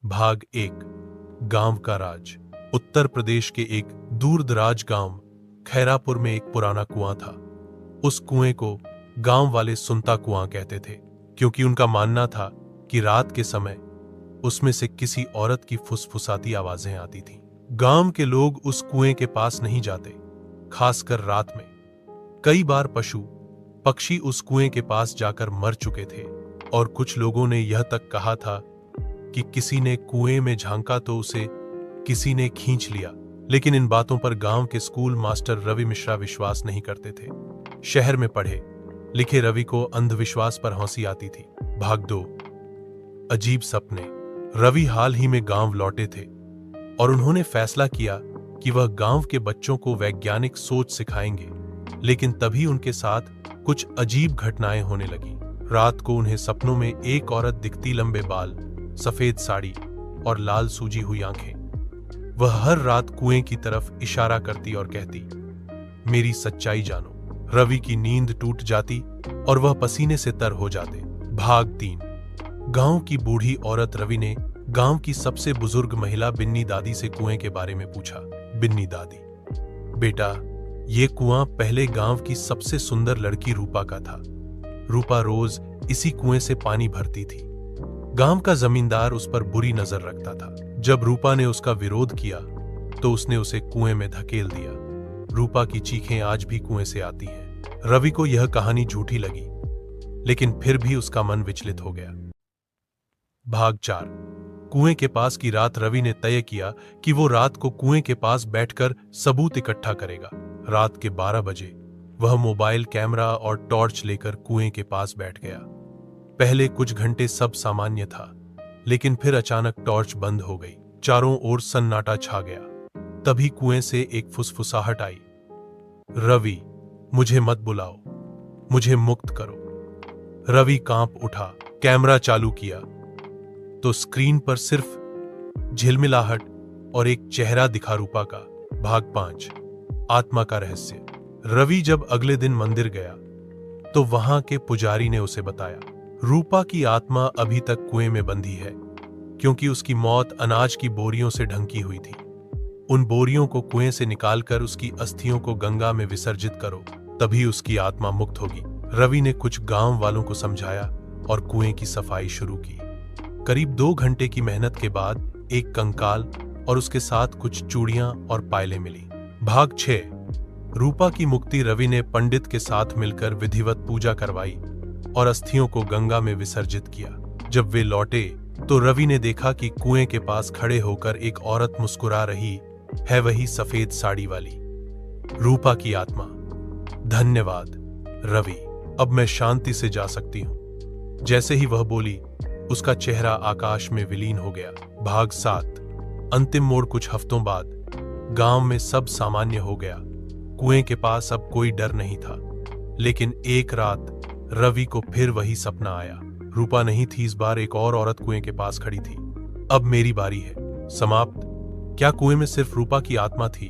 भाग 1। गांव का राज। उत्तर प्रदेश के एक दूर-दराज गांव खैरापुर में एक पुराना कुआं था। उस कुएं को गांव वाले सुनता कुआं कहते थे, क्योंकि उनका मानना था कि रात के समय उसमें से किसी औरत की फुसफुसाती आवाजें आती थीं। गांव के लोग उस कुएं के पास नहीं जाते, खासकर रात में। कई बार पशु पक्षी उस कुएं के पास जाकर मर चुके थे और कुछ लोगों ने यह तक कहा था कि किसी ने कुएं में झांका तो उसे किसी ने खींच लिया। लेकिन इन बातों पर गांव के स्कूल मास्टर रवि मिश्रा विश्वास नहीं करते थे। शहर में पढ़े लिखे रवि को अंधविश्वास पर हंसी आती थी। भाग 2। अजीब सपने। रवि हाल ही में गांव लौटे थे और उन्होंने फैसला किया कि वह गांव के बच्चों को वैज्ञानिक सोच सिखाएंगे। लेकिन तभी उनके साथ कुछ अजीब घटनाएं होने लगी। रात को उन्हें सपनों में एक औरत दिखती, लंबे बाल, सफेद साड़ी और लाल सूजी हुई आंखें। वह हर रात कुएं की तरफ इशारा करती और कहती, मेरी सच्चाई जानो। रवि की नींद टूट जाती और वह पसीने से तर हो जाते। भाग 3। गांव की बूढ़ी औरत रवि ने गांव की सबसे बुजुर्ग महिला बिन्नी दादी से कुएं के बारे में पूछा। बिन्नी दादी, बेटा, ये कुआं पहले गांव की सबसे सुंदर लड़की रूपा का था। रूपा रोज इसी कुएं से पानी भरती थी। गांव का जमींदार उस पर बुरी नजर रखता था। जब रूपा ने उसका विरोध किया तो उसने उसे कुएं में धकेल दिया। रूपा की चीखें आज भी कुएं से आती हैं। रवि को यह कहानी झूठी लगी, लेकिन फिर भी उसका मन विचलित हो गया। भाग 4। कुएं के पास की रात। रवि ने तय किया कि वो रात को कुएं के पास बैठकर सबूत इकट्ठा करेगा। रात के 12 बजे वह मोबाइल कैमरा और टॉर्च लेकर कुएं के पास बैठ गया। पहले कुछ घंटे सब सामान्य था, लेकिन फिर अचानक टॉर्च बंद हो गई। चारों ओर सन्नाटा छा गया। तभी कुएं से एक फुसफुसाहट आई, रवि, मुझे मत बुलाओ, मुझे मुक्त करो। रवि कांप उठा, कैमरा चालू किया तो स्क्रीन पर सिर्फ झिलमिलाहट और एक चेहरा दिखा, रूपा का। भाग 5। आत्मा का रहस्य। रवि जब अगले दिन मंदिर गया तो वहां के पुजारी ने उसे बताया, रूपा की आत्मा अभी तक कुएं में बंधी है, क्योंकि उसकी मौत अनाज की बोरियों से ढंकी हुई थी। उन बोरियों को कुएं से निकालकर उसकी अस्थियों को गंगा में विसर्जित करो, तभी उसकी आत्मा मुक्त होगी। रवि ने कुछ गांव वालों को समझाया और कुएं की सफाई शुरू की। करीब 2 घंटे की मेहनत के बाद एक कंकाल और उसके साथ कुछ चूड़ियां और पायलें मिली। भाग 6। रूपा की मुक्ति। रवि ने पंडित के साथ मिलकर विधिवत पूजा करवाई और अस्थियों को गंगा में विसर्जित किया। जब वे लौटे तो रवि ने देखा कि कुएं के पास खड़े होकर एक औरत मुस्कुरा रही है, वही सफेद साड़ी वाली रूपा की आत्मा। धन्यवाद रवि, अब मैं शांति से जा सकती हूं। जैसे ही वह बोली, उसका चेहरा आकाश में विलीन हो गया। भाग 7। अंतिम मोड़। कुछ हफ्तों बाद गांव में सब सामान्य हो गया। कुएं के पास अब कोई डर नहीं था। लेकिन एक रात रवि को फिर वही सपना आया। रूपा नहीं थी, इस बार एक और औरत कुएं के पास खड़ी थी। अब मेरी बारी है। समाप्त। क्या कुएं में सिर्फ रूपा की आत्मा थी,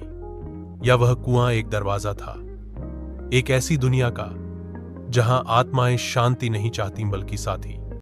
या वह कुआं एक दरवाजा था एक ऐसी दुनिया का जहां आत्माएं शांति नहीं चाहती बल्कि साथी।